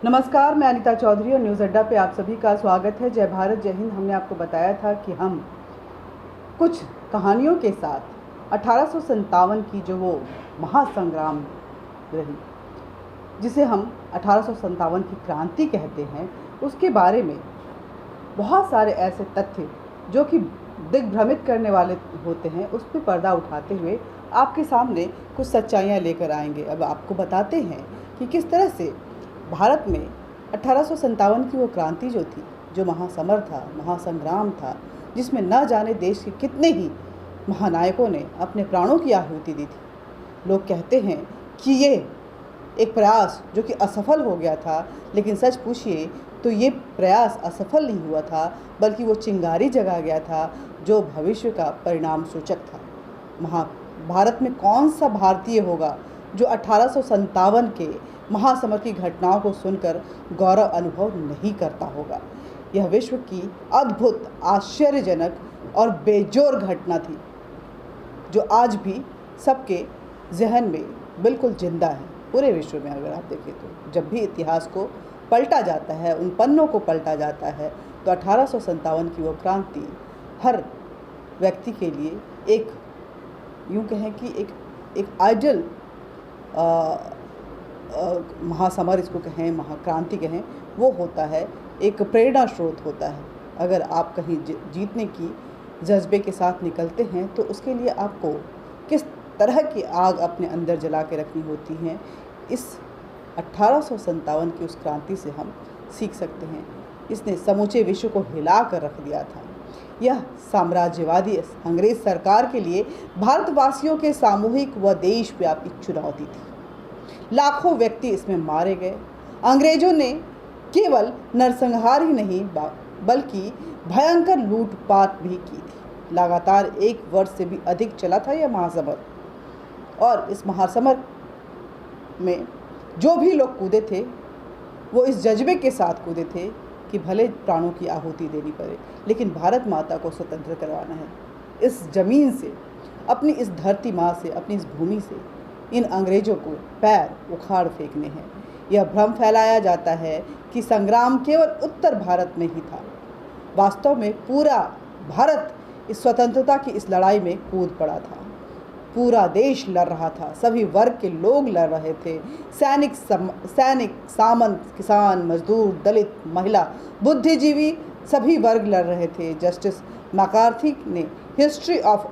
नमस्कार, मैं अनीता चौधरी और न्यूज़ अड्डा पे आप सभी का स्वागत है। जय भारत, जय हिंद। हमने आपको बताया था कि हम कुछ कहानियों के साथ 1857 की जो वो महासंग्राम रही, जिसे हम 1857 की क्रांति कहते हैं, उसके बारे में बहुत सारे ऐसे तथ्य जो कि दिग्भ्रमित करने वाले होते हैं, उस पर पर्दा उठाते हुए आपके सामने कुछ सच्चाइयाँ लेकर आएंगे। अब आपको बताते हैं कि किस तरह से भारत में 1857 की वो क्रांति जो थी, जो महासमर था, महासंग्राम था, जिसमें न जाने देश के कितने ही महानायकों ने अपने प्राणों की आहुति दी थी। लोग कहते हैं कि ये एक प्रयास जो कि असफल हो गया था, लेकिन सच पूछिए तो ये प्रयास असफल नहीं हुआ था, बल्कि वो चिंगारी जगा गया था जो भविष्य का परिणाम सूचक था। भारत में कौन सा भारतीय होगा जो 1857 के महासमर की घटनाओं को सुनकर गौरव अनुभव नहीं करता होगा। यह विश्व की अद्भुत, आश्चर्यजनक और बेजोड़ घटना थी, जो आज भी सबके जहन में बिल्कुल जिंदा है। पूरे विश्व में अगर आप देखें तो जब भी इतिहास को पलटा जाता है, उन पन्नों को पलटा जाता है, तो 1857 की वो क्रांति हर व्यक्ति के लिए एक, यूँ कहें कि एक आइडियल महासमर इसको कहें, महाक्रांति कहें, वो होता है, एक प्रेरणा स्रोत होता है। अगर आप कहीं जीतने की जज्बे के साथ निकलते हैं तो उसके लिए आपको किस तरह की आग अपने अंदर जला के रखनी होती है, इस 1857 की उस क्रांति से हम सीख सकते हैं। इसने समूचे विश्व को हिला कर रख दिया था। यह साम्राज्यवादी अंग्रेज सरकार के लिए भारतवासियों के सामूहिक व देशव्यापी चुनौती थी। लाखों व्यक्ति इसमें मारे गए। अंग्रेजों ने केवल नरसंहार ही नहीं बल्कि भयंकर लूटपाट भी की थी। लगातार 1 वर्ष से भी अधिक चला था यह महासमर, और इस महासमर में जो भी लोग कूदे थे वो इस जज्बे के साथ कूदे थे कि भले प्राणों की आहुति देनी पड़े, लेकिन भारत माता को स्वतंत्र करवाना है। इस ज़मीन से, अपनी इस धरती माँ से, अपनी इस भूमि से इन अंग्रेज़ों को पैर उखाड़ फेंकने हैं। यह भ्रम फैलाया जाता है कि संग्राम केवल उत्तर भारत में ही था। वास्तव में पूरा भारत इस स्वतंत्रता की इस लड़ाई में कूद पड़ा था। पूरा देश लड़ रहा था, सभी वर्ग के लोग लड़ रहे थे। सैनिक, सामंत, किसान, मजदूर, दलित, महिला, बुद्धिजीवी, सभी वर्ग लड़ रहे थे। जस्टिस मैकार्थी ने History of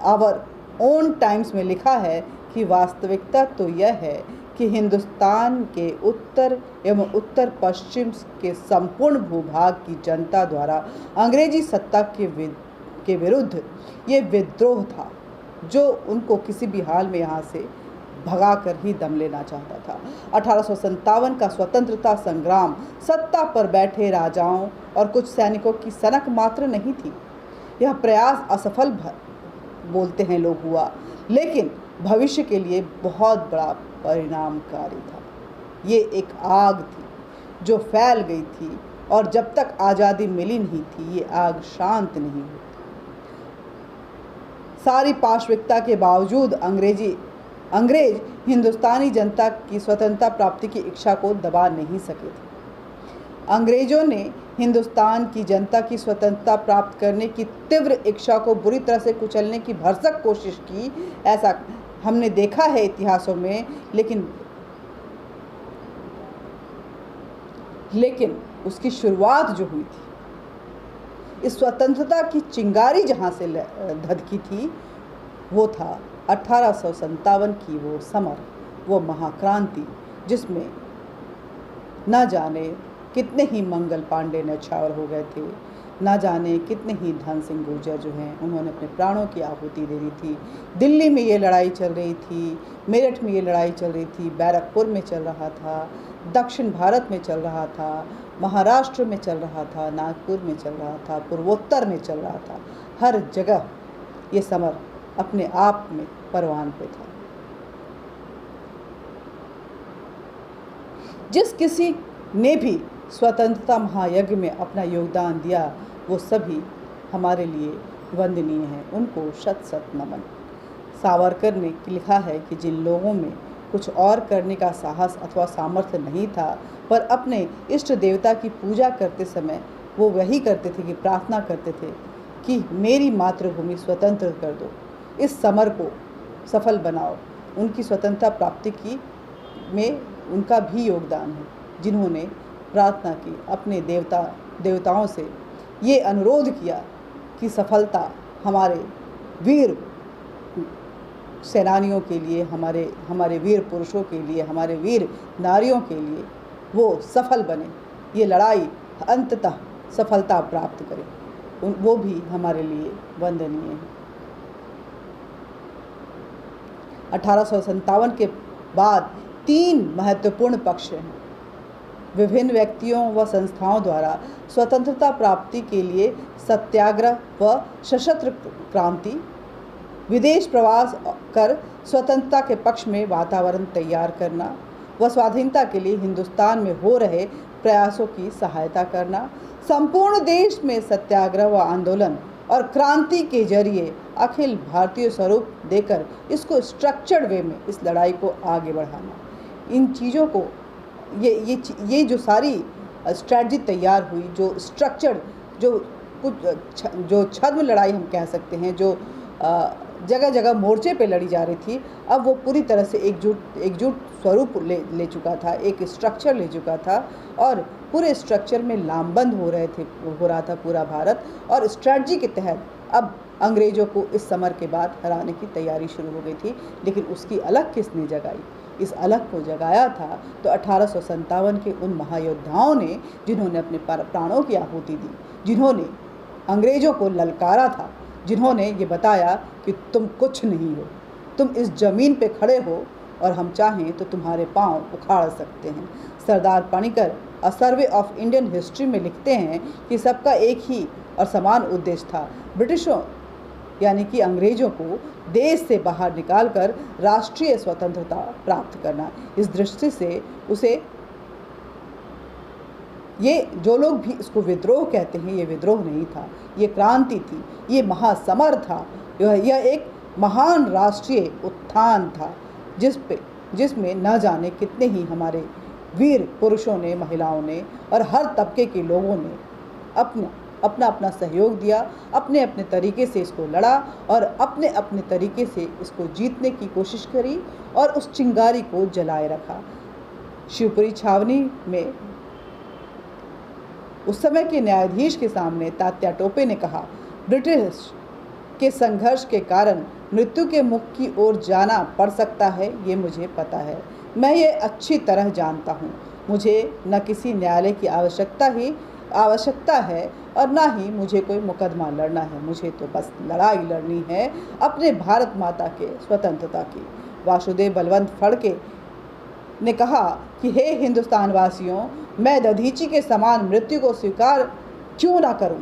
Our Own Times में लिखा है कि वास्तविकता तो यह है कि हिंदुस्तान के उत्तर एवं उत्तर पश्चिम के संपूर्ण भूभाग की जनता द्वारा अंग्रेजी सत्ता के विरुद्ध ये विद्रोह था, जो उनको किसी भी हाल में यहाँ से भगा कर ही दम लेना चाहता था। 1857 का स्वतंत्रता संग्राम सत्ता पर बैठे राजाओं और कुछ सैनिकों की सनक मात्र नहीं थी। यह प्रयास असफल बोलते हैं लोग हुआ, लेकिन भविष्य के लिए बहुत बड़ा परिणामकारी था। ये एक आग थी जो फैल गई थी, और जब तक आज़ादी मिली नहीं थी ये आग शांत नहीं हुई। सारी पाशविकता के बावजूद अंग्रेज हिंदुस्तानी जनता की स्वतंत्रता प्राप्ति की इच्छा को दबा नहीं सके थे। अंग्रेजों ने हिंदुस्तान की जनता की स्वतंत्रता प्राप्त करने की तीव्र इच्छा को बुरी तरह से कुचलने की भरसक कोशिश की, ऐसा हमने देखा है इतिहासों में, लेकिन उसकी शुरुआत जो हुई थी, इस स्वतंत्रता की चिंगारी जहाँ से धधकी थी, वो था 1857 की वो समर, वो महाक्रांति, जिसमें न जाने कितने ही मंगल पांडे न्यौछावर हो गए थे, न जाने कितने ही धन सिंह गुर्जर जो हैं उन्होंने अपने प्राणों की आहुति दे दी थी। दिल्ली में ये लड़ाई चल रही थी, मेरठ में ये लड़ाई चल रही थी, बैरकपुर में चल रहा था, दक्षिण भारत में चल रहा था, महाराष्ट्र में चल रहा था, नागपुर में चल रहा था, पूर्वोत्तर में चल रहा था। हर जगह ये समर अपने आप में परवान पे था। जिस किसी ने भी स्वतंत्रता महायज्ञ में अपना योगदान दिया, वो सभी हमारे लिए वंदनीय हैं। उनको शत शत नमन। सावरकर ने लिखा है कि जिन लोगों में कुछ और करने का साहस अथवा सामर्थ्य नहीं था, पर अपने इष्ट देवता की पूजा करते समय वो वही करते थे कि प्रार्थना करते थे कि मेरी मातृभूमि स्वतंत्र कर दो, इस समर को सफल बनाओ। उनकी स्वतंत्रता प्राप्ति की में उनका भी योगदान है, जिन्होंने प्रार्थना की, अपने देवताओं से ये अनुरोध किया कि सफलता हमारे वीर सेनानियों के लिए, हमारे वीर पुरुषों के लिए, हमारे वीर नारियों के लिए वो सफल बने, ये लड़ाई अंततः सफलता प्राप्त करे। वो भी हमारे लिए वंदनीय है। 1857 के बाद 3 महत्वपूर्ण पक्ष हैं। विभिन्न व्यक्तियों व संस्थाओं द्वारा स्वतंत्रता प्राप्ति के लिए सत्याग्रह व सशस्त्र क्रांति, विदेश प्रवास कर स्वतंत्रता के पक्ष में वातावरण तैयार करना व स्वाधीनता के लिए हिंदुस्तान में हो रहे प्रयासों की सहायता करना, संपूर्ण देश में सत्याग्रह व आंदोलन और क्रांति के जरिए अखिल भारतीय स्वरूप देकर इसको स्ट्रक्चर्ड वे में इस लड़ाई को आगे बढ़ाना। इन चीज़ों को ये जो सारी स्ट्रैटेजी तैयार हुई, जो स्ट्रक्चर्ड, जो छद्म लड़ाई हम कह सकते हैं, जो जगह जगह मोर्चे पे लड़ी जा रही थी, अब वो पूरी तरह से एकजुट स्वरूप ले चुका था, एक स्ट्रक्चर ले चुका था और पूरे स्ट्रक्चर में लामबंद हो रहा था पूरा भारत। और स्ट्रैटेजी के तहत अब अंग्रेज़ों को इस समर के बाद हराने की तैयारी शुरू हो गई थी। लेकिन उसकी अलग किसने जगाई? इस अलग को जगाया था तो 1857 के उन महायोद्धाओं ने, जिन्होंने अपने प्राणों की आहुति दी, जिन्होंने अंग्रेज़ों को ललकारा था, जिन्होंने ये बताया कि तुम कुछ नहीं हो, तुम इस ज़मीन पे खड़े हो और हम चाहें तो तुम्हारे पांव उखाड़ सकते हैं। सरदार पाणिकर अ सर्वे ऑफ इंडियन हिस्ट्री में लिखते हैं कि सबका एक ही और समान उद्देश्य था, ब्रिटिशों यानी कि अंग्रेज़ों को देश से बाहर निकालकर राष्ट्रीय स्वतंत्रता प्राप्त करना। इस दृष्टि से उसे, ये जो लोग भी इसको विद्रोह कहते हैं, ये विद्रोह नहीं था, ये क्रांति थी, ये महासमर था, यह एक महान राष्ट्रीय उत्थान था जिसमें न जाने कितने ही हमारे वीर पुरुषों ने, महिलाओं ने और हर तबके के लोगों ने अपना सहयोग दिया, अपने अपने तरीके से इसको लड़ा और अपने अपने तरीके से इसको जीतने की कोशिश करी और उस चिंगारी को जलाए रखा। शिवपुरी छावनी में उस समय के न्यायाधीश के सामने तात्या टोपे ने कहा, ब्रिटिश के संघर्ष के कारण मृत्यु के मुख की ओर जाना पड़ सकता है, ये मुझे पता है, मैं ये अच्छी तरह जानता हूँ। मुझे न किसी न्यायालय की आवश्यकता है और ना ही मुझे कोई मुकदमा लड़ना है, मुझे तो बस लड़ाई लड़नी है अपने भारत माता के स्वतंत्रता की। वासुदेव बलवंत फड़के ने कहा कि हे हिंदुस्तान वासियों, मैं दधीची के समान मृत्यु को स्वीकार क्यों ना करूं,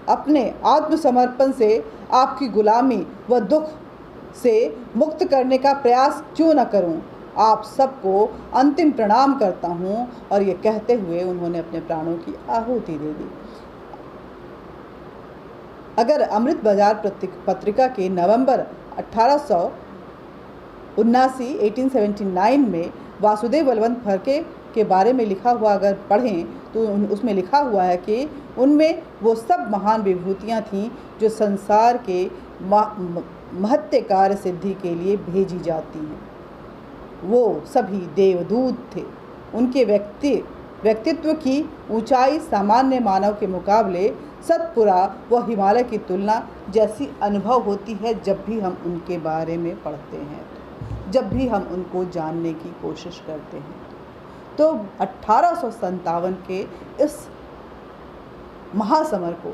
अपने आत्मसमर्पण से आपकी गुलामी व दुख से मुक्त करने का प्रयास क्यों ना करूं। आप सबको अंतिम प्रणाम करता हूं। और ये कहते हुए उन्होंने अपने प्राणों की आहुति दे दी। अगर अमृत बाजार पत्रिका के नवंबर 1879 में वासुदेव बलवंत फड़के के बारे में लिखा हुआ अगर पढ़ें तो उसमें लिखा हुआ है कि उनमें वो सब महान विभूतियाँ थीं जो संसार के महत्व कार्य सिद्धि के लिए भेजी जाती हैं। वो सभी देवदूत थे। उनके व्यक्तित्व की ऊंचाई सामान्य मानव के मुकाबले सतपुरा व हिमालय की तुलना जैसी अनुभव होती है जब भी हम उनके बारे में पढ़ते हैं, जब भी हम उनको जानने की कोशिश करते हैं। तो 1857 के इस महासमर को,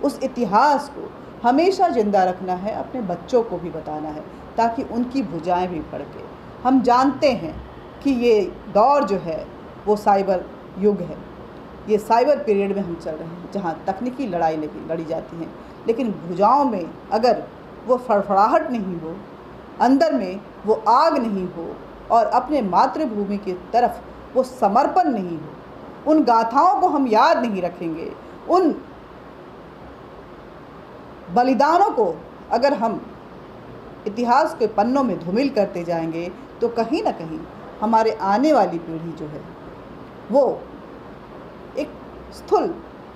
उस इतिहास को हमेशा जिंदा रखना है, अपने बच्चों को भी बताना है ताकि उनकी भुजाएं भी फड़के। हम जानते हैं कि ये दौर जो है वो साइबर युग है, ये साइबर पीरियड में हम चल रहे हैं जहाँ तकनीकी लड़ाई लड़ी जाती हैं, लेकिन भुजाओं में अगर वो फड़फड़ाहट नहीं हो, अंदर में वो आग नहीं हो और अपने मातृभूमि की तरफ वो समर्पण नहीं हो, उन गाथाओं को हम याद नहीं रखेंगे, उन बलिदानों को अगर हम इतिहास के पन्नों में धूमिल करते जाएंगे तो तो कहीं ना कहीं हमारे आने वाली पीढ़ी जो है वो एक स्थूल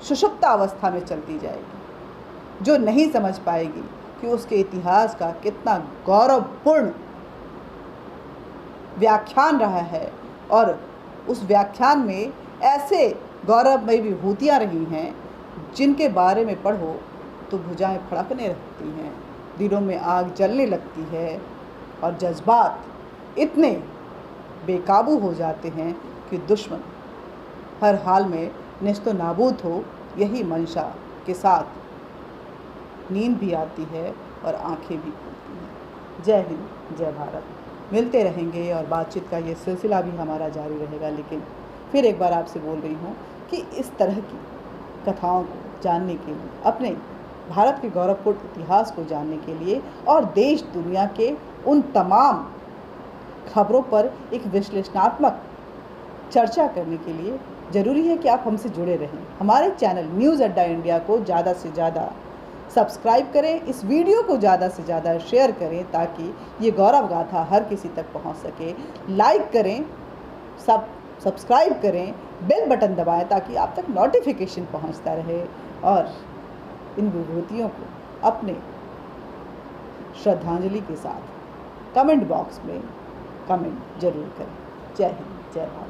सुषुप्ता अवस्था में चलती जाएगी, जो नहीं समझ पाएगी कि उसके इतिहास का कितना गौरवपूर्ण व्याख्यान रहा है और उस व्याख्यान में ऐसे गौरवमयी विभूतियाँ रही हैं जिनके बारे में पढ़ो तो भुजाएं फड़कने लगती हैं, दिलों में आग जलने लगती है और जज्बात इतने बेकाबू हो जाते हैं कि दुश्मन हर हाल में नेस्तो नाबूद हो, यही मंशा के साथ नींद भी आती है और आंखें भी खुलती हैं। जय हिंद, जय भारत। मिलते रहेंगे और बातचीत का ये सिलसिला भी हमारा जारी रहेगा, लेकिन फिर एक बार आपसे बोल रही हूँ कि इस तरह की कथाओं को जानने के लिए, अपने भारत के गौरवपूर्ण इतिहास को जानने के लिए और देश दुनिया के उन तमाम खबरों पर एक विश्लेषणात्मक चर्चा करने के लिए ज़रूरी है कि आप हमसे जुड़े रहें। हमारे चैनल न्यूज़ अड्डा इंडिया को ज़्यादा से ज़्यादा सब्सक्राइब करें, इस वीडियो को ज़्यादा से ज़्यादा शेयर करें ताकि ये गौरव गाथा हर किसी तक पहुंच सके। लाइक करें, सब्सक्राइब करें, बेल बटन दबाएं ताकि आप तक नोटिफिकेशन पहुंचता रहे और इन विभूतियों को अपने श्रद्धांजलि के साथ कमेंट बॉक्स में कमेंट जरूर करें। जय हिंद, जय भारत।